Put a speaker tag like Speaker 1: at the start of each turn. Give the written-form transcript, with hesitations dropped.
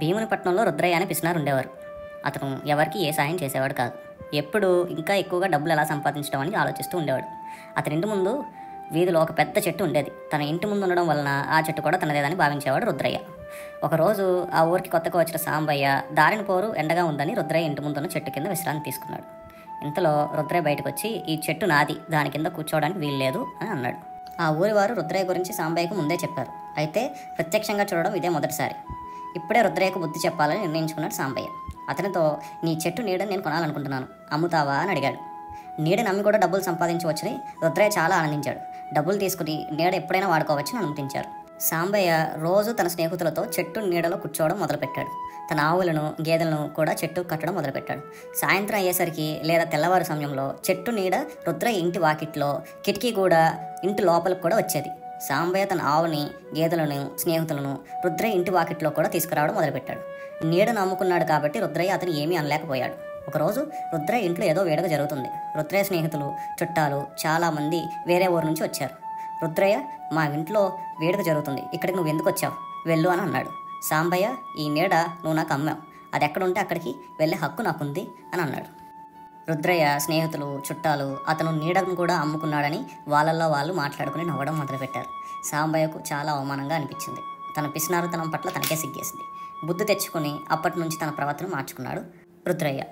Speaker 1: భీమునిపట్నంలో రుద్రయ్య అని పిసినారు ఉండేవారు. అతను ఎవరికి ఏ సాయం చేసేవాడు కాదు. ఎప్పుడు ఇంకా ఎక్కువగా డబ్బులు ఎలా సంపాదించడం అని ఆలోచిస్తూ ఉండేవాడు. అతని ఇంటి ముందు వీధిలో ఒక పెద్ద చెట్టు ఉండేది. తన ఇంటి ముందు ఉండడం వలన ఆ చెట్టు కూడా తనదేదని భావించేవాడు రుద్రయ్య. ఒకరోజు ఆ ఊరికి కొత్తగా వచ్చిన సాంబయ్య దారిన పోరు ఎండగా ఉందని రుద్రయ్య ఇంటి ముందున్న చెట్టు కింద విశ్రాంతి తీసుకున్నాడు. ఇంతలో రుద్రయ్య బయటకు వచ్చి, ఈ చెట్టు నాది, దాని కింద కూర్చోవడానికి వీల్లేదు అని అన్నాడు. ఆ ఊరి వారు రుద్రయ్య గురించి సాంబయ్యకు ముందే చెప్పారు. అయితే ప్రత్యక్షంగా చూడడం ఇదే మొదటిసారి. ఇప్పుడే రుద్రయ్యకు బుద్ధి చెప్పాలని నిర్ణయించుకున్నాడు సాంబయ్య. అతనితో, నీ చెట్టు నీడని నేను కొనాలనుకుంటున్నాను, అమ్ముతావా అని అడిగాడు. నీడని అమ్మి కూడా డబ్బులు సంపాదించవచ్చని రుద్రయ్య చాలా ఆనందించాడు. డబ్బులు తీసుకుని నీడ ఎప్పుడైనా వాడుకోవచ్చని అనుమతించారు. సాంబయ్య రోజు తన స్నేహితులతో చెట్టు నీడలో కూర్చోవడం మొదలుపెట్టాడు. తన ఆవులను, గేదెలను కూడా చెట్టు కట్టడం మొదలుపెట్టాడు. సాయంత్రం అయ్యేసరికి లేదా తెల్లవారు సమయంలో చెట్టు నీడ రుద్రయ్య ఇంటి వాకిట్లో, కిటికీ కూడా ఇంటి లోపలికి కూడా వచ్చేది. సాంబయ్య తన ఆవుని, గేదెలను, స్నేహితులను రుద్రయ్య ఇంటి వాకిట్లో కూడా తీసుకురావడం మొదలుపెట్టాడు. నీడను అమ్ముకున్నాడు కాబట్టి రుద్రయ్య అతను ఏమీ అనలేకపోయాడు. ఒకరోజు రుద్రయ్య ఇంట్లో ఏదో వేడుక జరుగుతుంది. రుద్రయ్య స్నేహితులు, చుట్టాలు చాలామంది వేరే ఊరు నుంచి వచ్చారు. రుద్రయ్య, మా ఇంట్లో వేడుక జరుగుతుంది, ఇక్కడికి నువ్వు ఎందుకు వచ్చావు, వెళ్ళు అని అన్నాడు. సాంబయ్య, ఈ నీడ నువ్వు నాకు అమ్మావు, అది ఎక్కడుంటే అక్కడికి వెళ్ళే హక్కు నాకుంది అని అన్నాడు. రుద్రయ్య స్నేహితులు, చుట్టాలు అతను నీడను కూడా అమ్ముకున్నాడని వాళ్ళల్లో వాళ్ళు మాట్లాడుకుని నవ్వడం మొదలుపెట్టారు. సాంబయ్యకు చాలా అవమానంగా అనిపించింది. తన పిసినారుతనం పట్ల తనకే సిగ్గేసింది. బుద్ధి తెచ్చుకొని అప్పటి నుంచి తన ప్రవర్తన మార్చుకున్నాడు రుద్రయ్య.